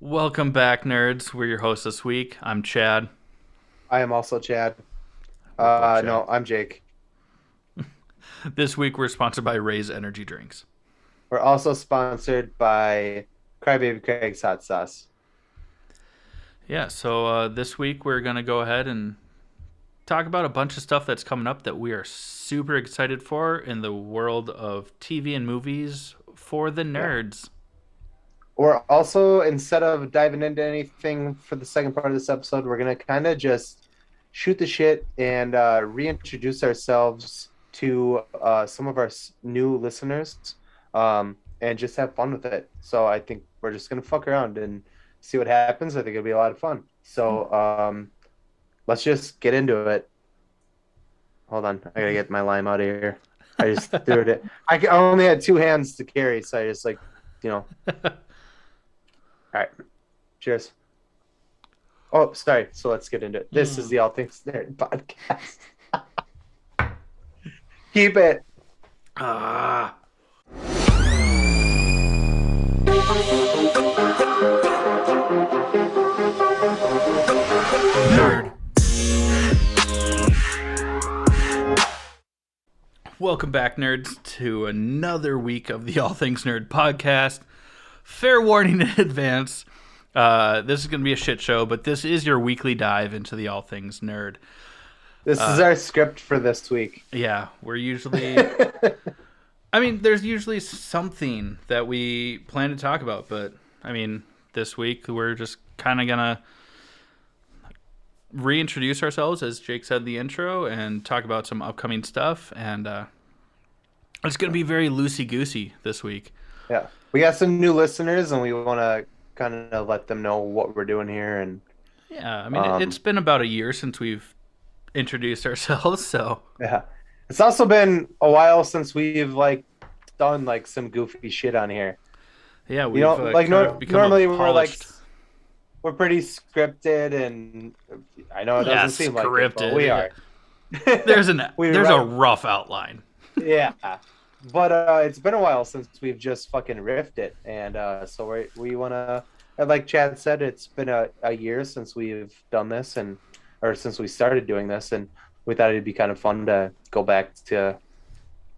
Welcome back, nerds. We're your hosts this week. I'm Chad. I am also Chad. We're both Chad. No, I'm Jake. This week we're sponsored by Ray's Energy Drinks. We're also sponsored by Crybaby Craig's Hot Sauce. Yeah, so this week we're going to go ahead and talk about a bunch of stuff that's coming up that we are super excited for in the world of TV and movies for the Yeah. nerds. We're also, instead of diving into anything for the second part of this episode, we're going to kind of just shoot the shit and reintroduce ourselves to some of our new listeners and just have fun with it. So I think we're just going to fuck around and see what happens. I think it'll be a lot of fun. So let's just get into it. Hold on. I got to get my lime out of here. I just threw it. I only had two hands to carry, so I just All right. Cheers. Oh, sorry. So let's get into it. This is the All Things Nerd podcast. Keep it. Ah. Nerd. Welcome back, nerds, to another week of the All Things Nerd podcast. Fair warning in advance. This is going to be a shit show, but this is your weekly dive into the All Things Nerd. This is our script for this week. Yeah, we're usually... I mean, there's usually something that we plan to talk about, but, I mean, this week we're just kind of going to reintroduce ourselves, as Jake said in the intro, and talk about some upcoming stuff, and it's going to be very loosey-goosey this week. Yeah. We got some new listeners, and we want to kind of let them know what we're doing here. And yeah, I mean, it's been about a year since we've introduced ourselves, so... Yeah. It's also been a while since we've, done, some goofy shit on here. Yeah, we've normally we're pretty scripted, and I know it doesn't seem like it, but we are. There's a rough outline. Yeah, but it's been a while since we've just fucking riffed it, and so we want to, like Chad said, it's been a year since we've done this, or since we started doing this, and we thought it'd be kind of fun to go back to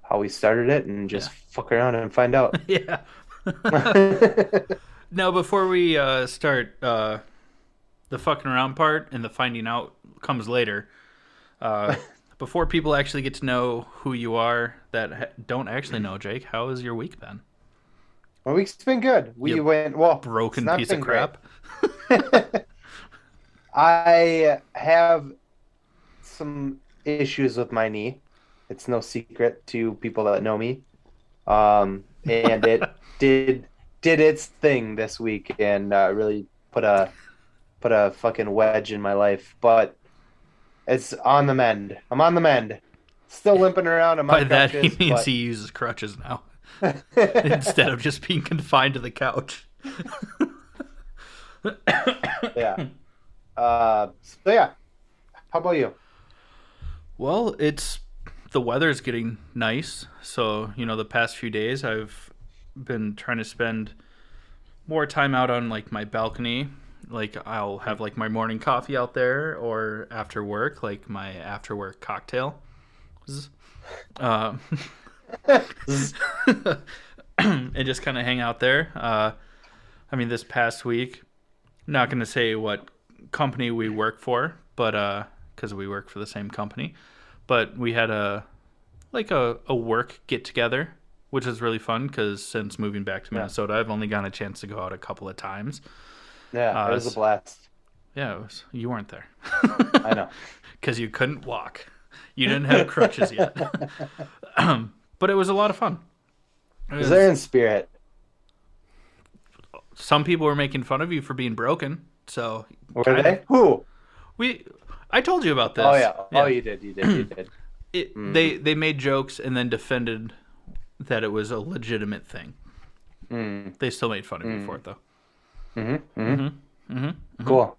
how we started it and just fuck around and find out. Yeah. Now, before we start, the fucking around part and the finding out comes later. Before people actually get to know who you are that don't actually know, Jake, how has your week been? My week's been good. Broken piece of crap. I have some issues with my knee. It's no secret to people that know me. And it did its thing this week and really put a fucking wedge in my life. But it's on the mend. I'm on the mend. Still limping around. I'm By that, he means he uses crutches now instead of just being confined to the couch. Yeah. So yeah. How about you? Well, the weather's getting nice. So, the past few days I've been trying to spend more time out on my balcony. I'll have my morning coffee out there, or after work, my after work cocktail. And just kind of hang out there. I mean, this past week, not going to say what company we work for, but because we work for the same company, but we had a work get together, which is really fun because since moving back to Minnesota, I've only gotten a chance to go out a couple of times. Yeah, it was a blast. Yeah, you weren't there. I know. Because you couldn't walk. You didn't have crutches yet. But it was a lot of fun. It was there in spirit. Some people were making fun of you for being broken. So were they? Who? I told you about this. Oh yeah. Oh, you did. They made jokes and then defended that it was a legitimate thing. They still made fun of me for it though. Cool.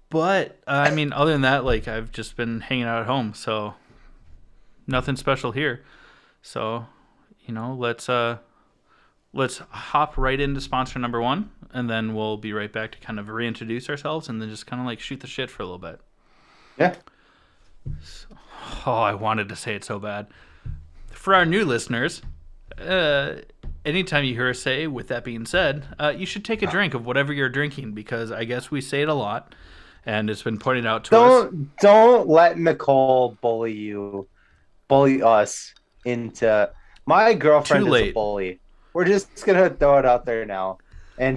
But I mean, other than that, I've just been hanging out at home, so nothing special here. So, let's hop right into sponsor number one, and then we'll be right back to kind of reintroduce ourselves and then just kind of like shoot the shit for a little bit. Yeah. Oh, I wanted to say it so bad. For our new listeners, anytime you hear us say, with that being said, you should take a drink of whatever you're drinking, because I guess we say it a lot, and it's been pointed out to us. Don't let Nicole bully us into. My Too girlfriend is a late. bully. We're just gonna throw it out there now. And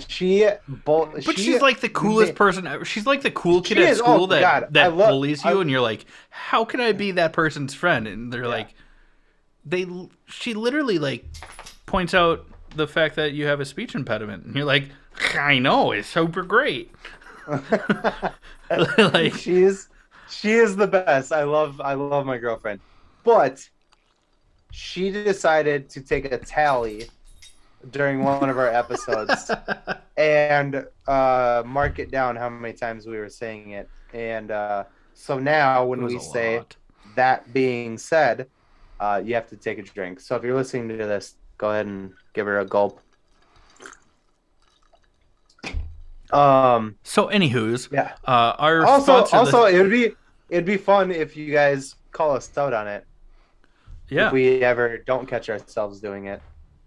But she's like the coolest person ever. She's like the cool kid She at is. school Oh, God. that bullies you, and you're like, how can I be that person's friend? And they're like, she literally like points out the fact that you have a speech impediment, and you're like, I know, it's super great. Like, she is the best. I love my girlfriend. But she decided to take a tally during one of our episodes and mark it down how many times we were saying it. And so now when we say lot. that being said, you have to take a drink. So if you're listening to this, go ahead and give her a gulp. So anywho's, Yeah. our Also, sponsor it'd be fun if you guys call us out on it. yeah. If we ever don't catch ourselves doing it.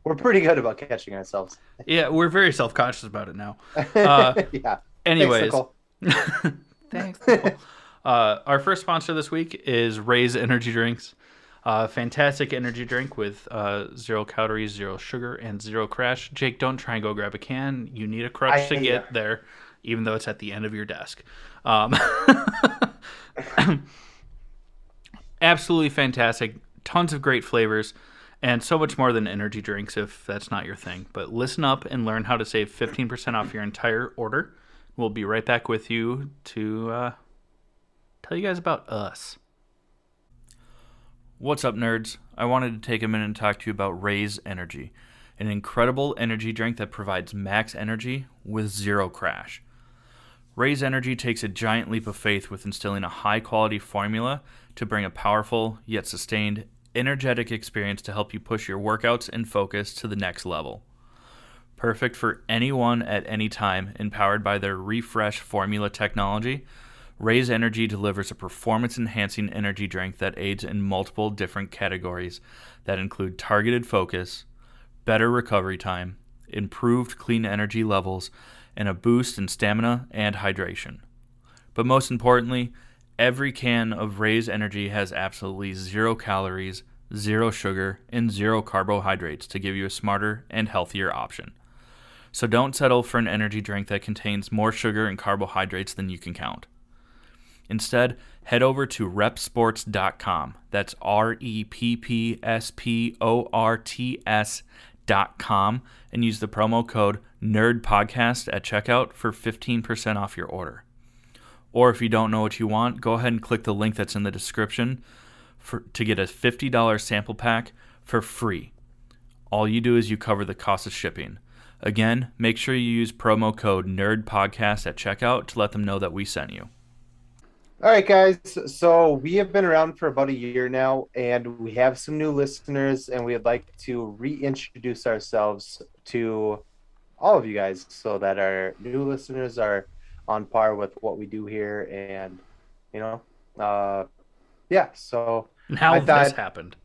We're pretty good about catching ourselves. Yeah, we're very self-conscious about it now. Yeah. Anyways. Thanks, Thanks. Our first sponsor this week is Raise Energy Drinks. Fantastic energy drink with 0 calories, 0 sugar, and 0 crash. Jake, don't try and go grab a can. You need a crutch to get there, even though it's at the end of your desk. Absolutely fantastic. Tons of great flavors. And so much more than energy drinks if that's not your thing. But listen up and learn how to save 15% off your entire order. We'll be right back with you to tell you guys about us. What's up, nerds? I wanted to take a minute and talk to you about Raise Energy, an incredible energy drink that provides max energy with 0 crash. Raise Energy takes a giant leap of faith with instilling a high-quality formula to bring a powerful yet sustained energetic experience to help you push your workouts and focus to the next level. Perfect for anyone at any time, and powered by their Refresh formula technology, Raise Energy delivers a performance-enhancing energy drink that aids in multiple different categories that include targeted focus, better recovery time, improved clean energy levels, and a boost in stamina and hydration. But most importantly, every can of Raise Energy has absolutely 0 calories, 0 sugar, and 0 carbohydrates to give you a smarter and healthier option. So don't settle for an energy drink that contains more sugar and carbohydrates than you can count. Instead, head over to repsports.com. That's REPPSPORTS.com and use the promo code NERDPODCAST at checkout for 15% off your order. Or if you don't know what you want, go ahead and click the link that's in the description to get a $50 sample pack for free. All you do is you cover the cost of shipping. Again, make sure you use promo code NERDPODCAST at checkout to let them know that we sent you. All right, guys. So we have been around for about a year now, and we have some new listeners, and we'd like to reintroduce ourselves to all of you guys so that our new listeners are on par with what we do here. And, yeah. So Now this happened.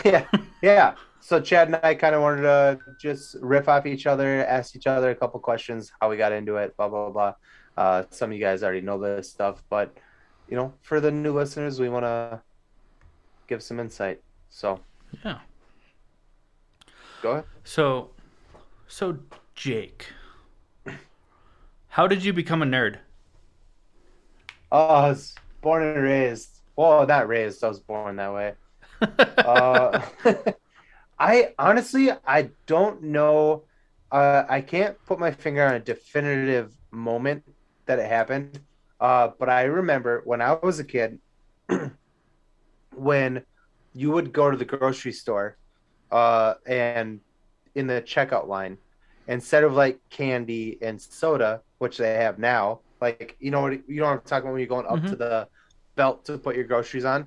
Yeah. So Chad and I kind of wanted to just riff off each other, ask each other a couple questions, how we got into it, blah, blah, blah. Some of you guys already know this stuff, but for the new listeners, we want to give some insight. So yeah, go ahead. So Jake, how did you become a nerd? I was born and raised. Well, not raised. I was born that way. I honestly, I don't know. I can't put my finger on a definitive moment that it happened. But I remember when I was a kid, when you would go to the grocery store, and in the checkout line, instead of like candy and soda, which they have now, like you know what I'm talking about when you're going up to the belt to put your groceries on,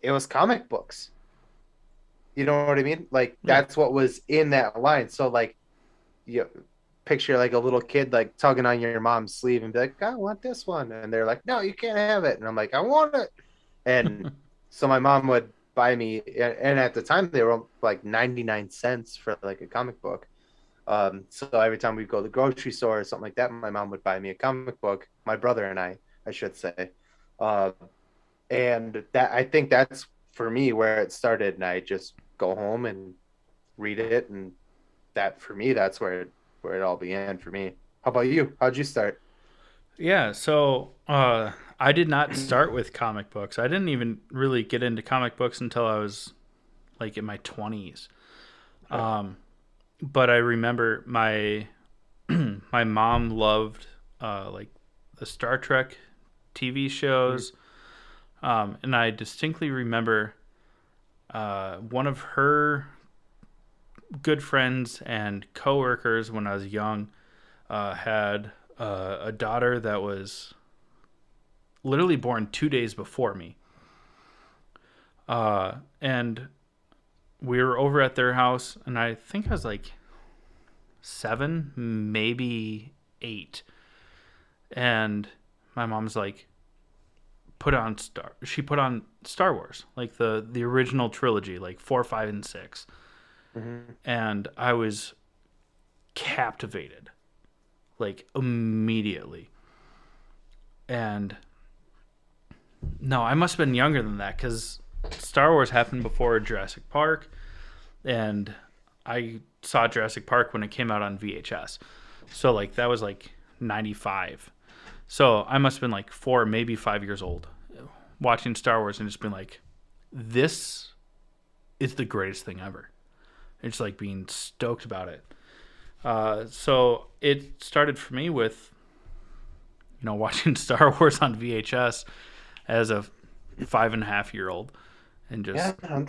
it was comic books. You know what I mean? Like Yeah. that's what was in that line. So like you picture like a little kid like tugging on your mom's sleeve and be like, I want this one. And they're like, no, you can't have it. And I'm like, I want it. And so my mom would buy me, and at the time they were like 99 cents for like a comic book. So every time we go to the grocery store or something like that, my mom would buy me a comic book, my brother and I should say. Uh, and that I think that's for me where it started. And I just go home and read it. And that for me, that's where it all began for me. How about you? How'd you start? Yeah, so I did not start with comic books. I didn't even really get into comic books until I was like in my 20s. Um, but I remember my my mom loved like the Star Trek TV shows, and I distinctly remember one of her good friends and coworkers when I was young had a daughter that was literally born 2 days before me. And we were over at their house, and I think I was like 7, maybe 8. And my mom's like, she put on Star Wars, like the original trilogy, like 4, 5, and 6. Mm-hmm. And I was captivated, like immediately. And no, I must have been younger than that because Star Wars happened before Jurassic Park, and I saw Jurassic Park when it came out on VHS. So like that was like 95. So I must have been like 4, maybe 5 years old, watching Star Wars and just been like, this is the greatest thing ever. It's like being stoked about it. So it started for me with, watching Star Wars on VHS as a 5.5-year-old, and Yeah, just I don't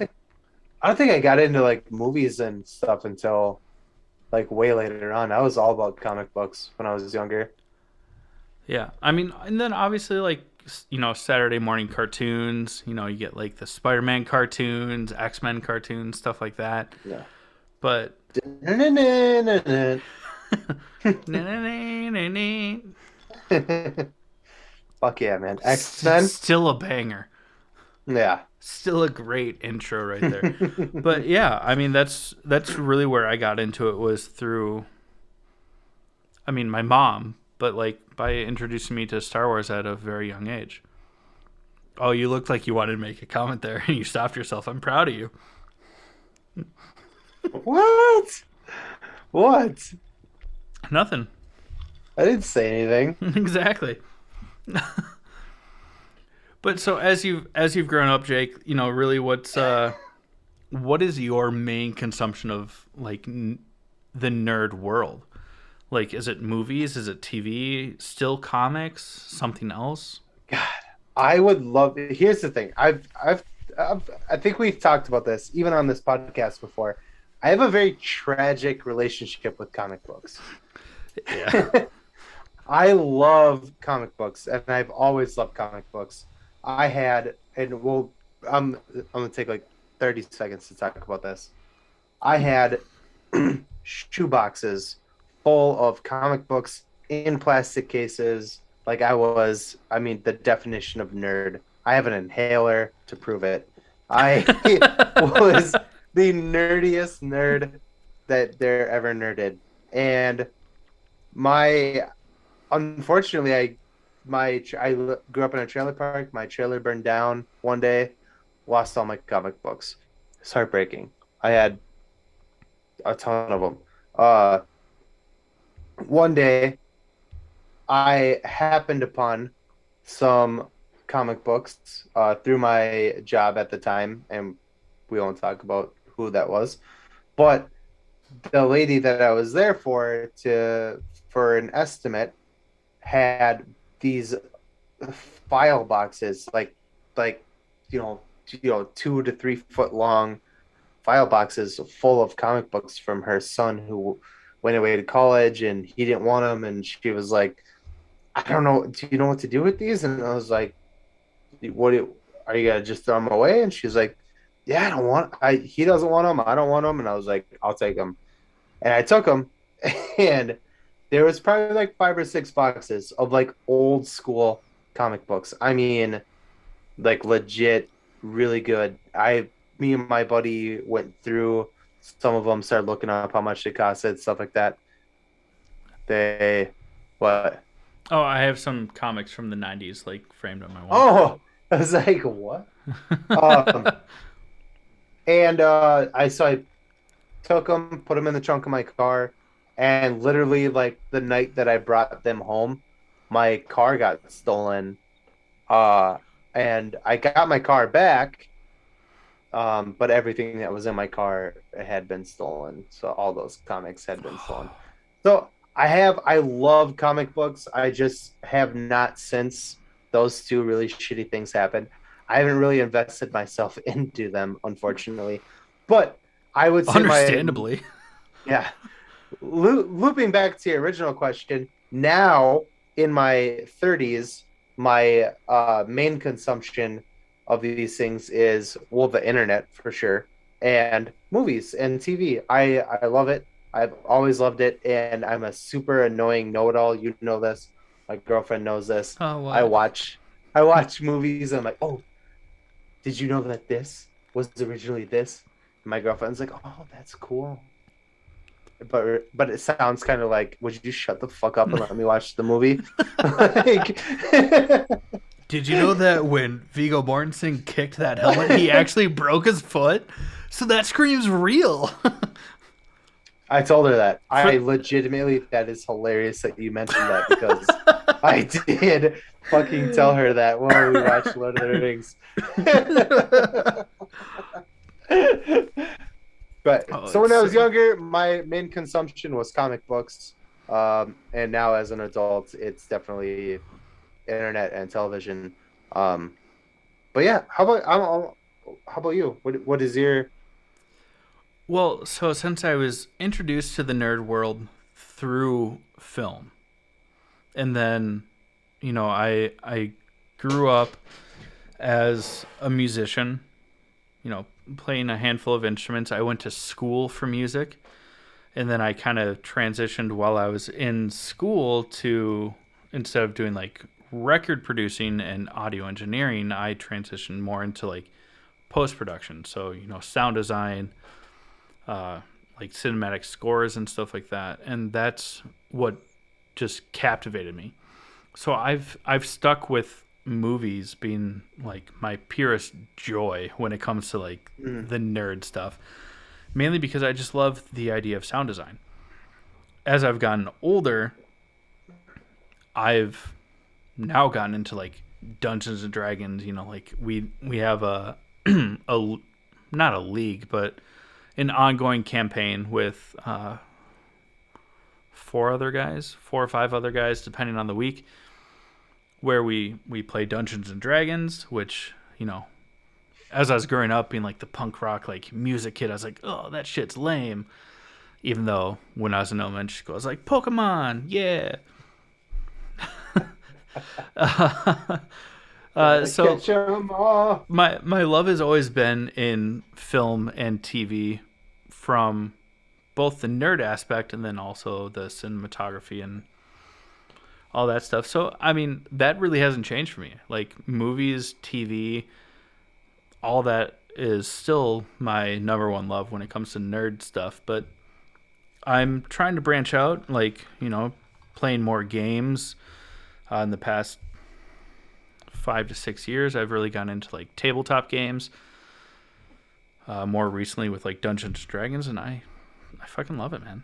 think I got into like movies and stuff until like way later on. I was all about comic books when I was younger. yeah. I mean, and then obviously like Saturday morning cartoons. You get like the Spider-Man cartoons, X-Men cartoons, stuff like that. Yeah. But Fuck yeah, man. X-Men? still a banger. Yeah. Still a great intro right there. But yeah, I mean that's really where I got into it, was through, I mean, my mom, but like by introducing me to Star Wars at a very young age. Oh, you looked like you wanted to make a comment there and you stopped yourself. I'm proud of you. What? What? Nothing. I didn't say anything. Exactly. But so as you've grown up, Jake, really what is your main consumption of like the nerd world? Like, is it movies? Is it TV? Still comics? Something else? God, I would love. Here's the thing. I think we've talked about this even on this podcast before. I have a very tragic relationship with comic books. Yeah. I love comic books, and I've always loved comic books. I had, and well, I'm gonna take like 30 seconds to talk about this. I had shoe boxes full of comic books in plastic cases. Like I mean, the definition of nerd. I have an inhaler to prove it. I was the nerdiest nerd that there ever nerded. And my, unfortunately, I grew up in a trailer park. My trailer burned down one day, lost all my comic books. It's heartbreaking. I had a ton of them. One day, I happened upon some comic books through my job at the time, and we won't talk about who that was. But the lady that I was there for an estimate had these file boxes, like you know 2 to 3 foot long file boxes full of comic books from her son who went away to college and he didn't want them, and she was like, I don't know, do you know what to do with these? And I was like, are you gonna just throw them away? And she's like, yeah, I don't want. He doesn't want them. I don't want them. And I was like, I'll take them. And I took them, and there was probably like 5 or 6 boxes of like old school comic books. I mean, like legit, really good. Me and my buddy went through some of them, started looking up how much they costed, stuff like that. They, what? Oh, I have some comics from the '90s, like framed on my wall. Oh, I was like, what? Um, and I took them, put them in the trunk of my car, and literally like the night that I brought them home, my car got stolen. Uh, and I got my car back, but everything that was in my car had been stolen. So all those comics had been stolen. So I love comic books. I just have not since those two really shitty things happened. I haven't really invested myself into them, unfortunately. But I would say Understandably. yeah, looping back to your original question, now in my 30s, my main consumption of these things is, well, the internet for sure, and movies and TV. I love it. I've always loved it, and I'm a super annoying know-it-all. You know this. My girlfriend knows this. Oh, I what? watch I watch movies and I'm like, oh, did you know that this was originally this? And my girlfriend's like, oh, that's cool. But it sounds kind of like, would you shut the fuck up and let me watch the movie? Like, Did you know that when Viggo Mortensen kicked that helmet, he actually broke his foot? So that screams real. I told her that. I legitimately, that is hilarious that you mentioned that because I did fucking tell her that when we watched Lord of the Rings. But Oh, so when it's I was so... younger, my main consumption was comic books. And now as an adult, it's definitely internet and television. Um, but yeah, how about you? What is your Well, so since I was introduced to the nerd world through film, and then, I grew up as a musician, playing a handful of instruments. I went to school for music, and then I kind of transitioned while I was in school to, instead of doing like record producing and audio engineering, I transitioned more into like post production. So, sound design, uh, like cinematic scores and stuff like that. And that's what just captivated me. So I've stuck with movies being like my purest joy when it comes to like mm, the nerd stuff, mainly because I just love the idea of sound design. As I've gotten older, I've now gotten into like Dungeons and Dragons. Like we have a not a league, but an ongoing campaign with 4 or 5 other guys, depending on the week, where we play Dungeons and Dragons. Which, as I was growing up, being like the punk rock like music kid, I was like, oh, that shit's lame. Even though when I was in elementary school, I was like, Pokemon, yeah. gotta So catch 'em all? my love has always been in film and TV, from both the nerd aspect and then also the cinematography and all that stuff. So I mean, that really hasn't changed for me. Like movies, TV, all that is still my number one love when it comes to nerd stuff. But I'm trying to branch out, like, playing more games. In the past 5 to 6 years, I've really gone into like tabletop games. More recently with like Dungeons and Dragons, and I fucking love it, man.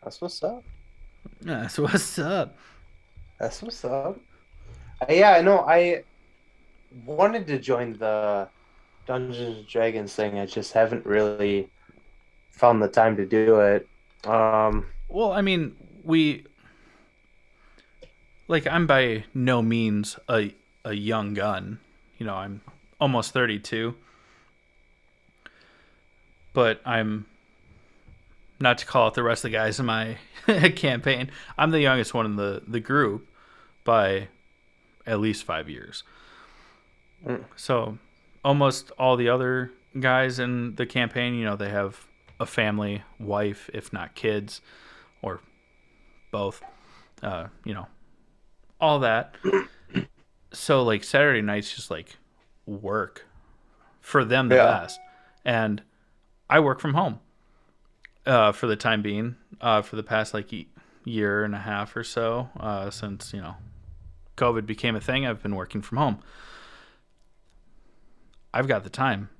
That's what's up. Yeah, so what's up? That's what's up. Yeah, I know. I wanted to join the Dungeons and Dragons thing. I just haven't really found the time to do it. Um, Well, I mean, we like I'm by no means a young gun. I'm almost 32, but I'm, not to call out the rest of the guys in my campaign, I'm the youngest one in the group by at least 5 years. mm, So almost all the other guys in the campaign, they have a family, wife, if not kids, or both. All that. So like Saturday nights just like work for them the best, and I work from home for the time being, for the past like year and a half or so, since COVID became a thing. I've been working from home. I've got the time.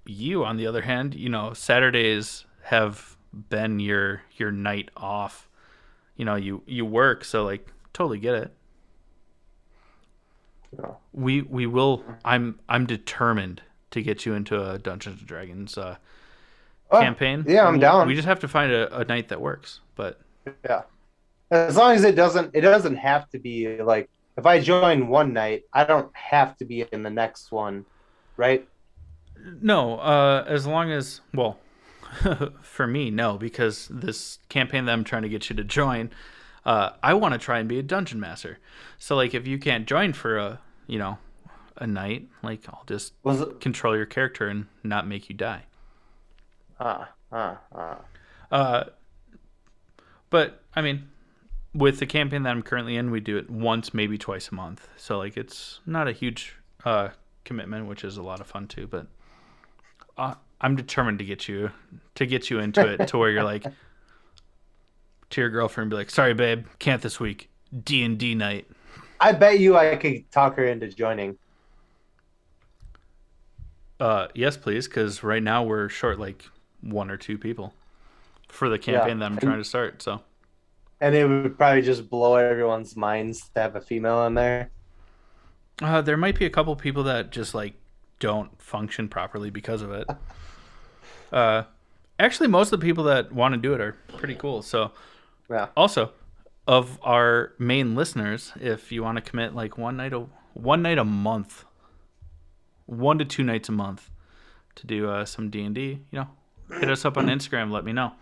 You, on the other hand, Saturdays have been your night off. You work, so like totally get it. Yeah. We will. I'm determined to get you into a Dungeons and Dragons campaign. Yeah, I'm down. We just have to find a night that works. But yeah, as long as it doesn't have to be like if I join one night, I don't have to be in the next one, right? no, as long as for me, no, because this campaign that I'm trying to get you to join, I want to try and be a dungeon master. So like, if you can't join for a night, like I'll just control your character and not make you die. But I mean, with the campaign that I'm currently in, we do it once, maybe twice a month. So like, it's not a huge commitment, which is a lot of fun too. But I'm determined to get you into it to where you're like to your girlfriend and be like, sorry babe, can't this week, D&D night. I bet you I could talk her into joining. Yes please, because right now we're short like 1 or 2 people for the campaign that I'm trying to start. So, and it would probably just blow everyone's minds to have a female in there. There might be a couple people that just like don't function properly because of it. Actually, most of the people that want to do it are pretty cool. So, yeah. Also, of our main listeners, if you want to commit like one night a month, 1 to 2 nights a month to do some D&D, hit us up on Instagram. Let me know.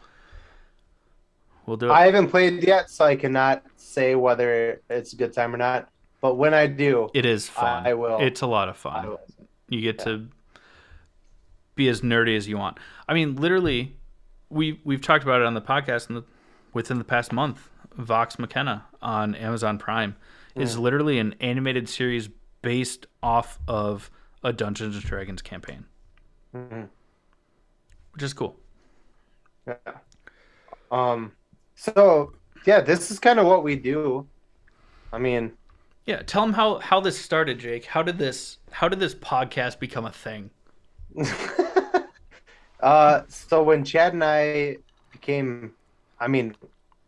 We'll do it. I haven't played yet, so I cannot say whether it's a good time or not. But when I do, it is fun. I will. It's a lot of fun. You get to be as nerdy as you want. I mean, literally, we've talked about it on the podcast within the past month. Vox Machina on Amazon Prime is literally an animated series based off of a Dungeons and Dragons campaign, which is cool. Yeah. So yeah, this is kind of what we do. I mean, yeah. Tell them how this started, Jake. How did this podcast become a thing? So when Chad and I became, I mean,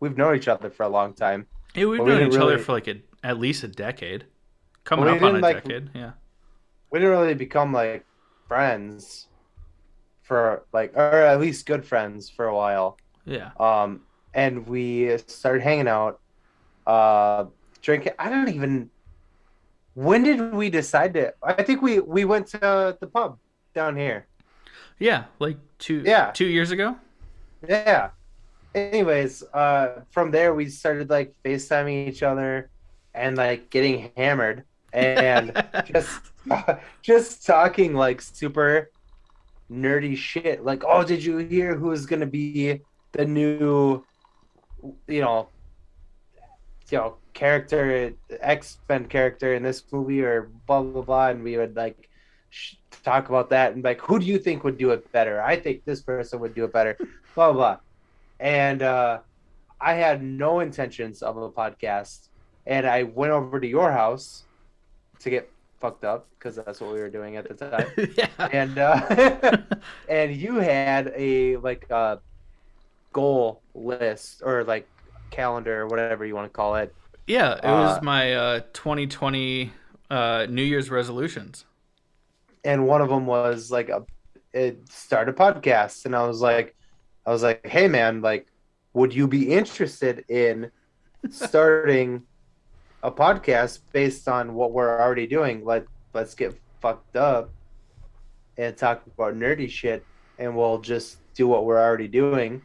we've known each other for a long time. Yeah, we've known each other for like at least a decade. Coming up on a decade, yeah. We didn't really become like friends for like, or at least good friends for a while. Yeah. And we started hanging out, drinking. When did we decide to? I think we went to the pub down here. Yeah, like 2 years ago. Yeah. Anyways, from there we started like FaceTiming each other and like getting hammered and just talking like super nerdy shit. Like, oh, did you hear who's gonna be the new, character, X-Men character in this movie, or blah blah blah, and we would like talk about that and like, who do you think would do it better? I think this person would do it better. Blah blah blah. And I had no intentions of a podcast, and I went over to your house to get fucked up because that's what we were doing at the time. Yeah. And and you had a goal list or like calendar or whatever you want to call it. Yeah, it was my 2020 New Year's resolutions. And one of them was like start a podcast, and I was like, hey man, like, would you be interested in starting a podcast based on what we're already doing? Let's get fucked up and talk about nerdy shit, and we'll just do what we're already doing,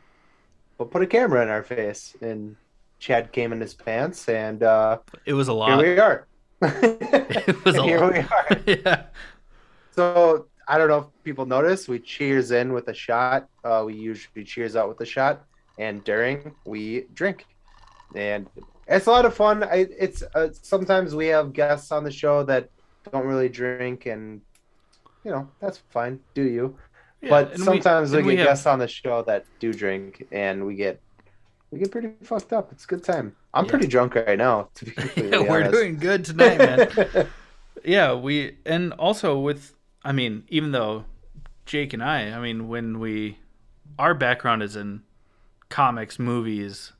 but put a camera in our face. And Chad came in his pants, and it was a lot. Here we are. It was a lot. Here we are. Yeah. So I don't know if people notice. We cheers in with a shot. We usually cheers out with a shot, and during we drink, and it's a lot of fun. It's sometimes we have guests on the show that don't really drink, and that's fine. Do you? Yeah, But sometimes we we get have guests on the show that do drink, and we get pretty fucked up. It's a good time. I'm yeah. pretty drunk right now, to be completely We're honest. doing good tonight, man. Yeah, and also I mean, even though Jake and I mean, our background is in comics, movies,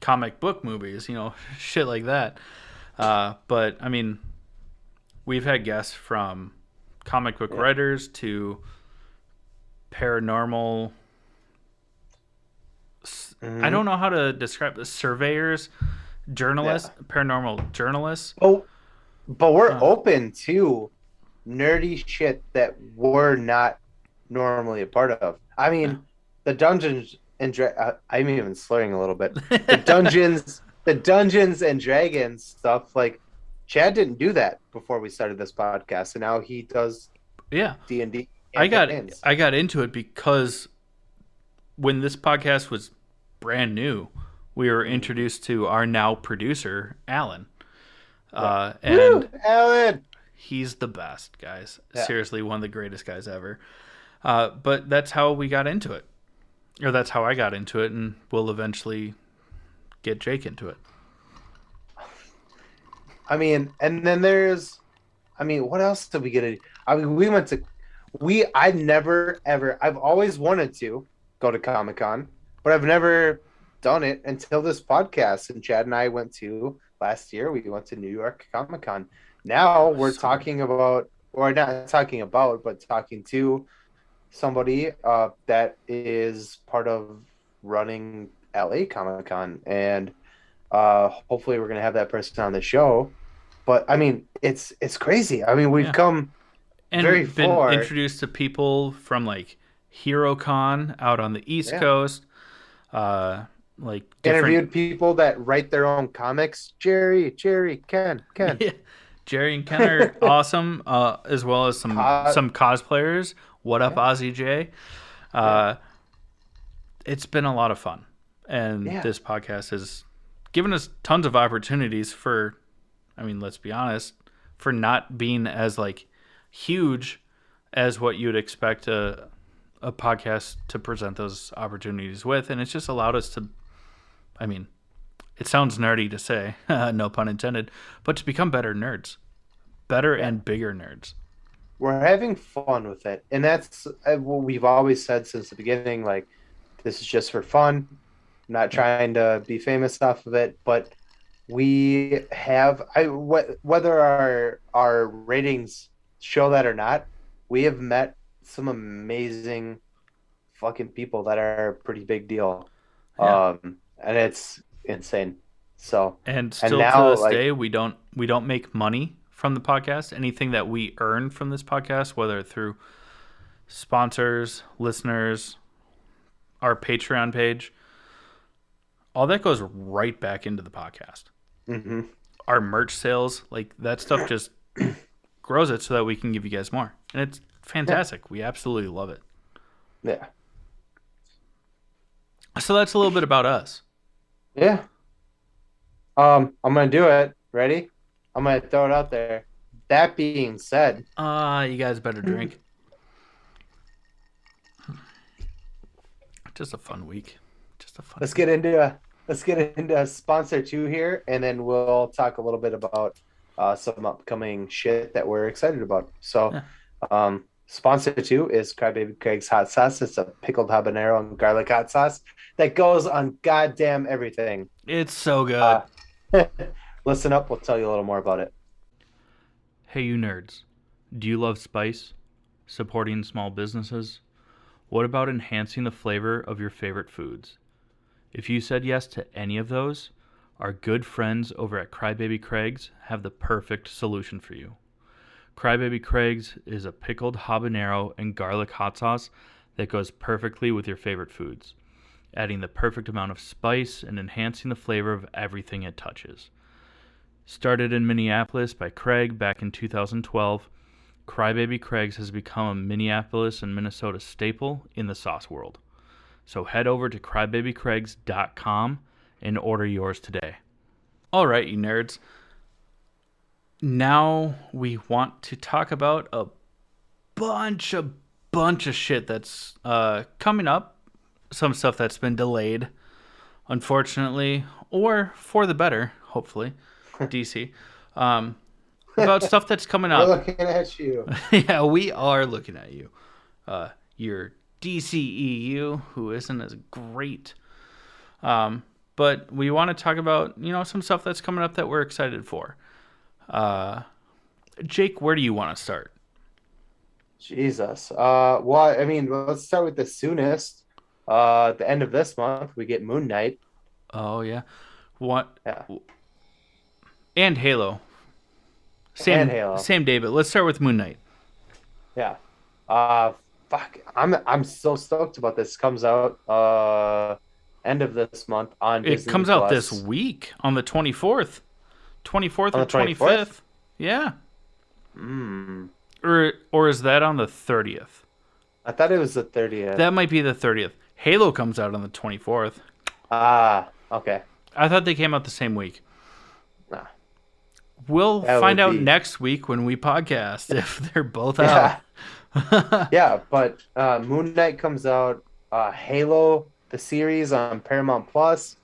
comic book movies, shit like that. But I mean, we've had guests from comic book Yeah. writers to paranormal. I Hmm. don't know how to describe the surveyors, journalists, Yeah. paranormal journalists. Oh, but we're Uh, open to nerdy shit that we're not normally a part of. I yeah. mean, the Dungeons and I'm even slurring a little bit. The Dungeons and Dragons stuff. Like, Chad didn't do that before we started this podcast, and now he does Yeah. D&D I got campaigns. I got into it because when this podcast was brand new, we were Mhm. introduced to our now producer, Alan. Yeah. And Woo, Alan. he's the best, guys. Yeah. Seriously, one of the greatest guys ever. But that's how we got into it. Or that's how I got into it, and we'll eventually get Jake into it. I mean, and then what else did we get? I mean, I never ever, I've always wanted to go to Comic Con, but I've never done it until this podcast. And Chad and I went to last year, we went to New York Comic Con. Now we're So good. talking about, or not talking about, but talking to somebody that is part of running LA Comic Con. And hopefully we're going to have that person on the show. But I mean, it's crazy. I mean, we've Yeah. come very And been far. introduced to people from like HeroCon out on the East Yeah. Coast, like different. Interviewed people that write their own comics. Jerry, Ken. Yeah, Jerry and Ken are awesome, as well as Co- some cosplayers. What up, yeah, Ozzy J? yeah, Uh, it's been a lot of fun, and yeah, this podcast has given us tons of opportunities for. I mean, let's be honest, for not being as like huge as what you'd expect a podcast to present those opportunities with, and it's just allowed us to. I mean, it sounds nerdy to say, no pun intended, but to become better nerds, better yeah. and bigger nerds. We're having fun with it, and that's what we've always said since the beginning. Like, this is just for fun. Not Yeah. trying to be famous off of it, but we have whether our ratings show that or not, we have met some amazing fucking people that are a pretty big deal. Yeah. And it's insane. So, And and still to now, this like, day, we don't make money from the podcast. Anything that we earn from this podcast, whether through sponsors, listeners, our Patreon page, all that goes right back into the podcast. mhm. Our merch sales, like that stuff just grows it so that we can give you guys more. And it's Yeah, fantastic. We absolutely love it. yeah, So that's a little bit about us. yeah. I'm gonna do it. Ready? I'm gonna throw it out there. That being said, You guys better drink. Just a fun week. Just a fun let's week. get into sponsor two here, and then we'll talk a little bit about some upcoming shit that we're excited about. So, Yeah. sponsor two is Crybaby Craig's hot sauce. It's a pickled habanero and garlic hot sauce that goes on goddamn everything. It's so good. Uh, listen up, we'll tell you a little more about it. Hey, you nerds. Do you love spice? Supporting small businesses? What about enhancing the flavor of your favorite foods? If you said yes to any of those, our good friends over at Crybaby Craig's have the perfect solution for you. Crybaby Craig's is a pickled habanero and garlic hot sauce that goes perfectly with your favorite foods, adding the perfect amount of spice and enhancing the flavor of everything it touches. Started in Minneapolis by Craig back in 2012, Crybaby Craig's has become a Minneapolis and Minnesota staple in the sauce world. So head over to crybabycraigs.com and order yours today. All right, you nerds. Now we want to talk about a bunch of shit that's coming up. Some stuff that's been delayed, unfortunately, or for the better, hopefully. DC. About stuff that's coming up. We're looking at you. Yeah, we are looking at you. Your DCEU, who isn't as great. But we want to talk about, some stuff that's coming up that we're excited for. Jake, where do you want to start? Jesus. Well, I mean, let's start with the soonest. The end of this month, we get Moon Knight. Oh, yeah. What? Yeah. And Halo. And Halo. Same day, but let's start with Moon Knight. Yeah. Fuck. I'm so stoked about this. Comes out end of this month on Disney It comes out Plus. this week on the 24th. 24th On or the 25th. 24th? Yeah. Mm. Or is that on the 30th? I thought it was the 30th. That might be the 30th. Halo comes out on the 24th. Okay. I thought they came out the same week. Nah. We'll That find would out be- next week when we podcast if they're both Yeah. out. Yeah, but Moon Knight comes out. Halo, the series on Paramount Plus,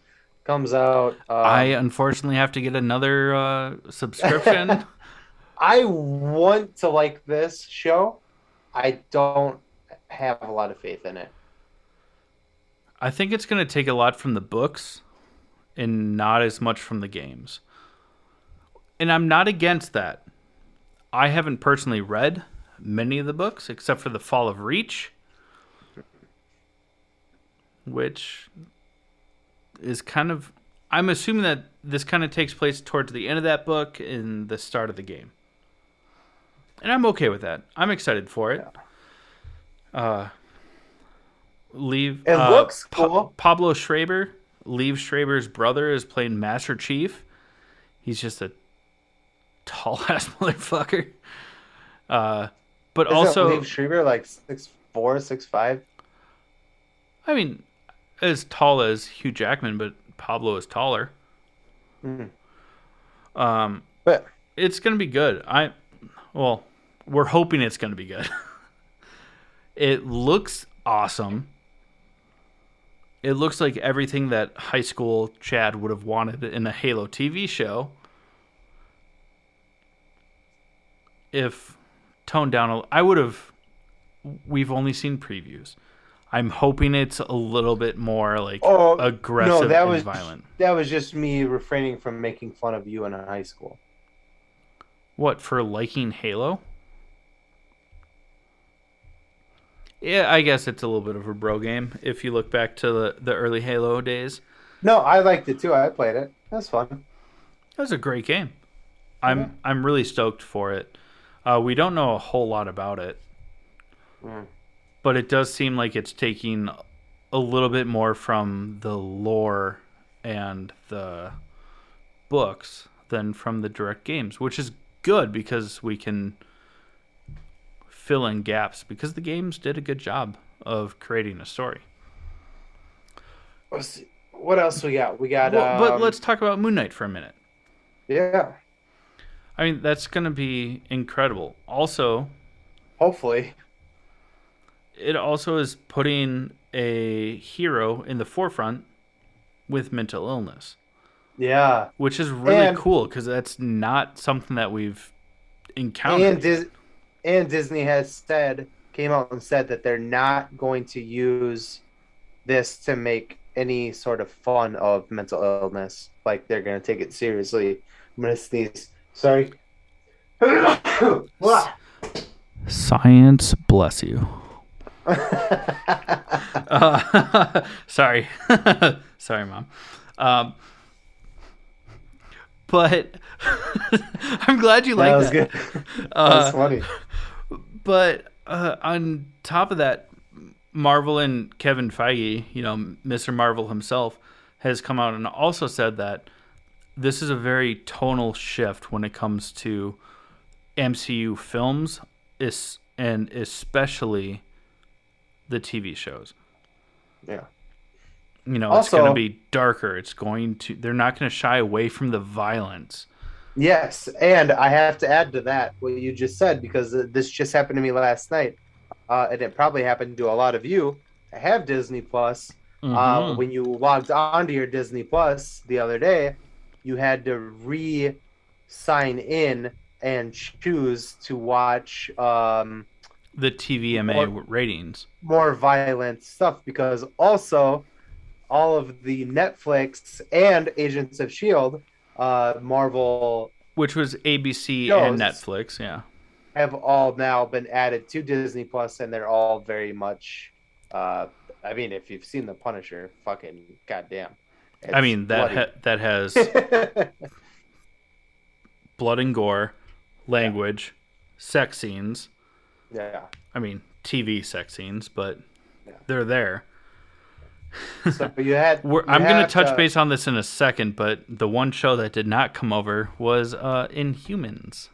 comes out. I unfortunately have to get another subscription. I want to like this show. I don't have a lot of faith in it. I think it's going to take a lot from the books and not as much from the games. And I'm not against that. I haven't personally read many of the books except for The Fall of Reach, which is kind of... I'm assuming that this kind of takes place towards the end of that book and the start of the game. And I'm okay with that. I'm excited for it. It looks cool. Pablo Schreiber, Liev Schreiber's brother, is playing Master Chief. He's just a tall-ass motherfucker. But Isn't also... Liev Schreiber like 6'4", 6'5"? I mean, as tall as Hugh Jackman, but Pablo is taller. But It's going to be good. We're hoping it's going to be good. It looks awesome. It looks like everything that high school Chad would have wanted in a Halo TV show. If toned down, we've only seen previews. I'm hoping it's a little bit more like aggressive and violent. That was just me refraining from making fun of you in high school. What, for liking Halo? Yeah, I guess it's a little bit of a bro game if you look back to the early Halo days. No, I liked it too. I played it. That's fun. It was a great game. I'm really stoked for it. We don't know a whole lot about it, but it does seem like it's taking a little bit more from the lore and the books than from the direct games, which is good because we can fill in gaps because the games did a good job of creating a story. What else we got? We got. But let's talk about Moon Knight for a minute. Yeah. I mean, that's going to be incredible. Also, Hopefully. it also is putting a hero in the forefront with mental illness. Yeah. Which is really cool because that's not something that we've encountered. And Disney came out and said that they're not going to use this to make any sort of fun of mental illness. Like, they're going to take it seriously. I'm going to sneeze. Sorry. Science bless you. Sorry. Sorry, Mom. But I'm glad you like that. That was good. That was funny. But on top of that, Marvel and Kevin Feige, Mr. Marvel himself, has come out and also said that this is a very tonal shift when it comes to MCU films and especially the TV shows. Yeah. You know, it's Also, going to be darker. They're not going to shy away from the violence. yes, and I have to add to that what you just said because this just happened to me last night, and it probably happened to a lot of you. I have Disney Plus. Mm-hmm. When you logged onto your Disney Plus the other day, you had to re-sign in and choose to watch The TVMA ratings. more violent stuff because also all of the Netflix and Agents of S.H.I.E.L.D. Marvel Which was ABC shows and Netflix, yeah. have all now been added to Disney Plus, and they're all very much. I mean, if you've seen The Punisher, fucking goddamn. I mean that has blood and gore, language, sex scenes. Yeah. I mean TV sex scenes, but Yeah. they're there. So you had. I'm going to touch base on this in a second, but the one show that did not come over was Inhumans.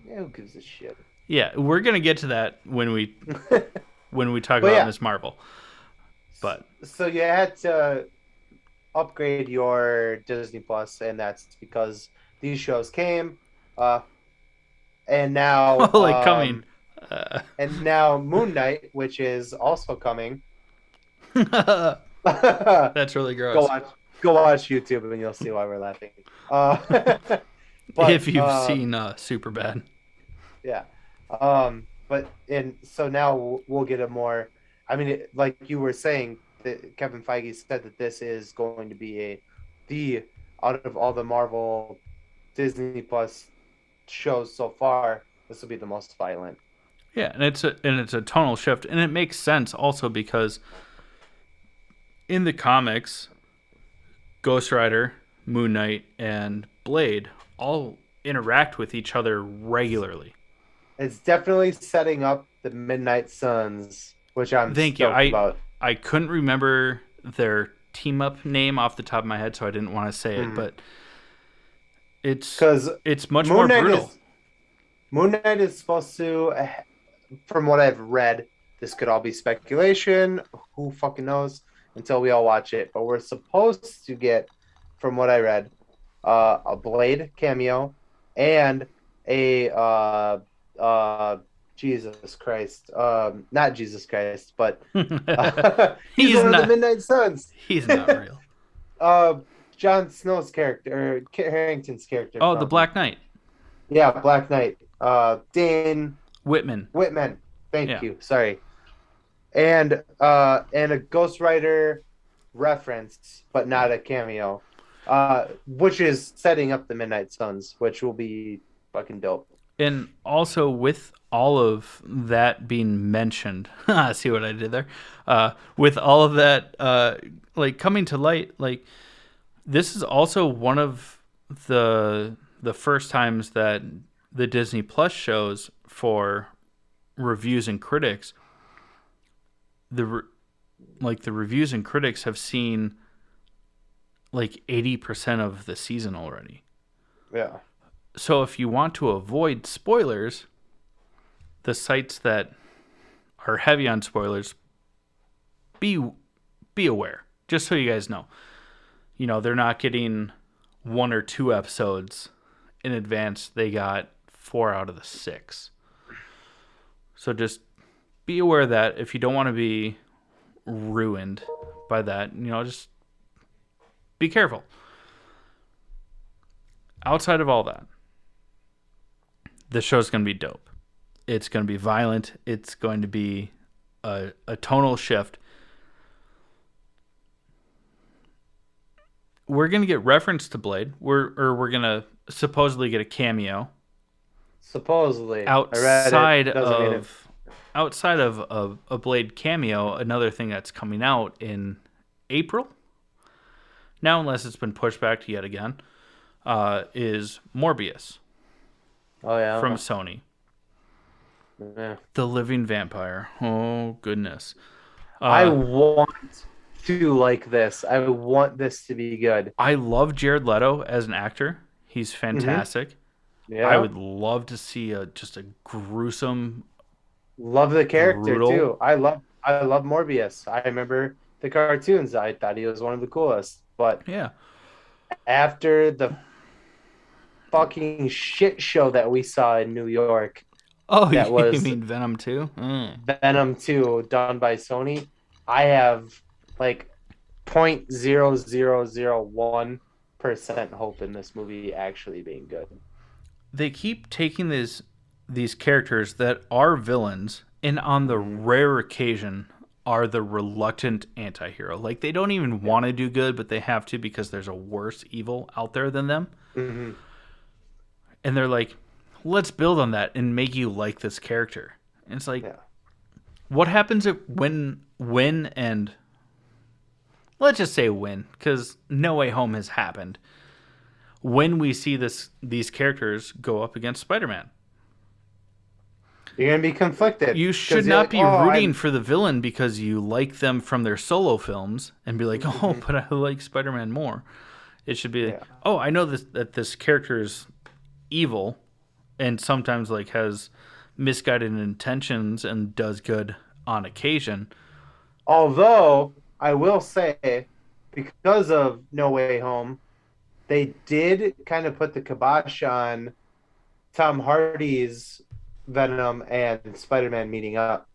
Yeah, who gives a shit? Yeah, we're going to get to that when we talk But about yeah. Miss Marvel. But So you had to upgrade your Disney Plus, and that's because these shows came, and now coming. and now Moon Knight, which is also coming. That's really gross. Go watch YouTube, and you'll see why we're laughing. If you've seen Superbad. Yeah. But so now we'll get a more. I mean, like you were saying, that Kevin Feige said that this is going to be the out of all the Marvel Disney Plus shows so far, this will be the most violent. Yeah, and it's a tonal shift, and it makes sense also because in the comics, Ghost Rider, Moon Knight, and Blade all interact with each other regularly. It's definitely setting up the Midnight Suns, which I'm stoked about. I couldn't remember their team up name off the top of my head, so I didn't want to say it, but it's much more brutal. Moon Knight is supposed to, from what I've read, this could all be speculation. Who fucking knows until we all watch it. But we're supposed to get, from what I read, a Blade cameo and a Jesus Christ. Not Jesus Christ, but he's one of the Midnight Suns. He's not real. Jon Snow's character, or Kit Harington's character. Oh, the Black Knight. Yeah, Black Knight. Dane Whitman. Thank you. Sorry. And a Ghost Rider reference, but not a cameo. Which is setting up the Midnight Suns, which will be fucking dope. And also with all of that being mentioned, see what I did there? With all of that like coming to light, like this is also one of the first times that the Disney Plus shows for reviews and critics, the reviews and critics have seen like 80% of the season already. Yeah. So if you want to avoid spoilers, the sites that are heavy on spoilers, be aware. Just so you guys know. You know, they're not getting 1 or 2 episodes in advance. They got 4 out of the 6. So just be aware of that. If you don't want to be ruined by that, you know, just be careful. Outside of all that, the show's going to be dope. It's going to be violent. It's going to be a tonal shift. We're going to get reference to Blade. We're going to supposedly get a cameo. Supposedly. Outside of a Blade cameo, another thing that's coming out in April, now unless it's been pushed back to yet again, is Morbius. Oh, yeah. From Sony. Yeah. The Living Vampire. Oh, goodness. I want to like this. I want this to be good. I love Jared Leto as an actor. He's fantastic. I Yeah. would love to see just a gruesome, Love the character brutal. too. I love Morbius. I remember the cartoons. I thought he was one of the coolest. But Yeah. after the fucking shit show that we saw in New York, Oh, that you was mean Venom too? Mm. Venom 2 done by Sony, I have like 0.0001% hope in this movie actually being good. They keep taking these characters that are villains, and on the Hmm. rare occasion are the reluctant anti-hero. Like they don't even Yeah. want to do good, but they have to because there's a worse evil out there than them. Hmm. And they're like, let's build on that and make you like this character. And it's like, Yeah. what happens if when and let's just say when, because No Way Home has happened. When we see these characters go up against Spider-Man, You're gonna be conflicted you should because you're not like, be oh, rooting for the villain because you like them from their solo films and be like, oh, Mhm. but I like Spider-Man more. It should be like, Yeah. oh, I know that this character is evil and sometimes like has misguided intentions and does good on occasion. Although I will say, because of No Way Home, they did kind of put the kibosh on Tom Hardy's Venom and Spider-Man meeting up.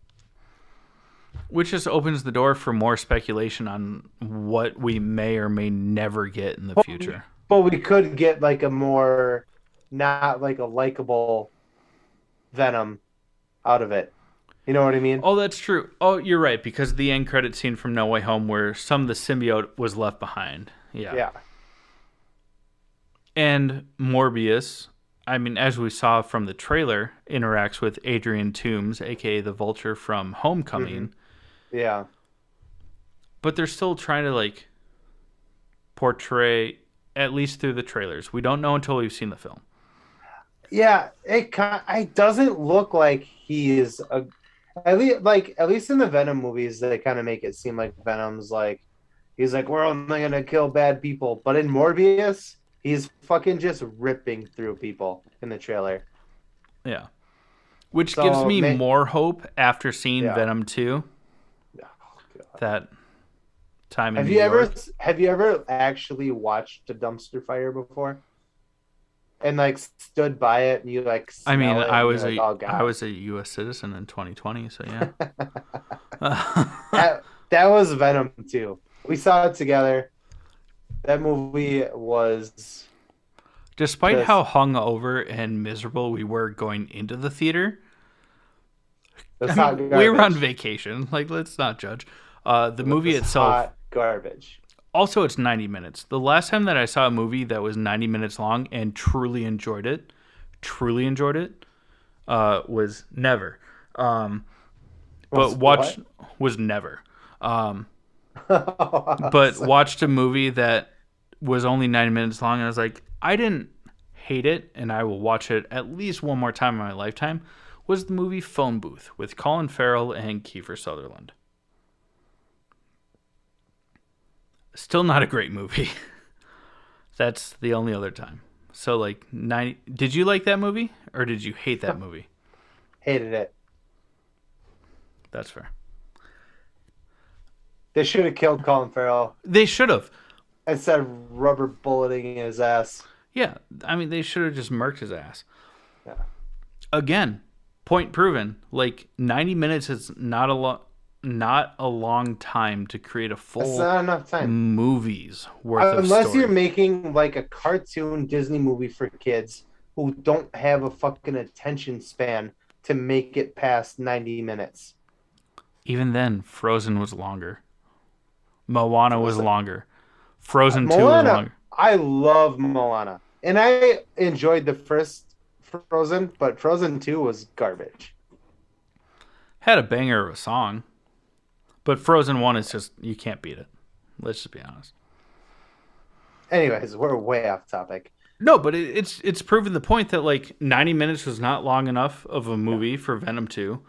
Which just opens the door for more speculation on what we may or may never get in the future. But we could get like a more not like a likable Venom out of it. You know what I mean? Oh, that's true. Oh, you're right, because the end credit scene from No Way Home where some of the symbiote was left behind. Yeah. Yeah. And Morbius, I mean, as we saw from the trailer, interacts with Adrian Toomes, aka the Vulture from Homecoming. Mhm. Yeah. But they're still trying to like portray, at least through the trailers. We don't know until we've seen the film. Yeah, it doesn't look like he is a at least in the Venom movies they kind of make it seem like Venom's like he's like we're only gonna kill bad people, but in Morbius he's fucking just ripping through people in the trailer. Yeah. Which gives So me more hope after seeing yeah. Venom 2, that time in Have New you ever York. have you ever actually watched a dumpster fire before and like stood by it and you like I mean, smell it I and was you're like, a oh I god. was a U.S. citizen in 2020, so yeah. That was Venom too. We saw it together. That movie was Despite just how hungover and miserable we were going into the theater, it's I hot mean, we were on garbage. vacation. Like, let's not judge. The It movie was itself, hot garbage. also, it's 90 minutes. The last time that I saw a movie that was 90 minutes long and truly enjoyed it, was never. But watched What? was never. But So- watched a movie that was only 90 minutes long, and I was like, I didn't hate it, and I will watch it at least one more time in my lifetime. Was the movie Phone Booth with Colin Farrell and Kiefer Sutherland. Still not a great movie. That's the only other time. So like 90. Did you like that movie or did you hate that movie? Hated it. That's fair. They should have killed Colin Farrell They should have. instead of rubber bulleting his ass. Yeah, I mean they should have just murked his ass. Yeah. Again, point proven. Like 90 minutes is not a long time to create a That's full not enough time. movie's worth of Unless story. you're making like a cartoon Disney movie for kids who don't have a fucking attention span to make it past 90 minutes. Even then, Frozen was longer. Moana was Frozen- longer. Frozen 2 was Moana, longer. I love Moana. And I enjoyed the first Frozen, but Frozen 2 was garbage. Had a banger of a song. But Frozen 1 is just, you can't beat it. Let's just be honest. Anyways, we're way off topic. No, but it's proven the point that like 90 minutes was not long enough of a movie for Venom 2.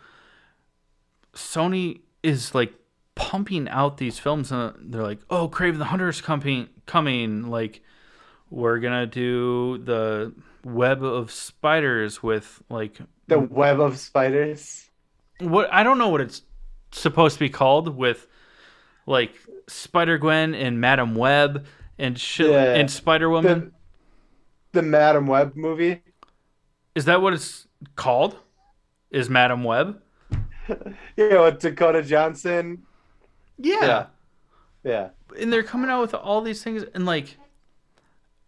Sony is like pumping out these films and they're like, "Oh, Kraven the Hunter is coming. Like we're going to do the web of spiders with like The web of spiders. what I don't know what it's supposed to be called with like Spider Gwen and Madam Web and shit Yeah. and Spider Woman. The Madam Web movie. Is that what it's called? Is Madam Web? With Dakota Johnson. Yeah. Yeah. And they're coming out with all these things and like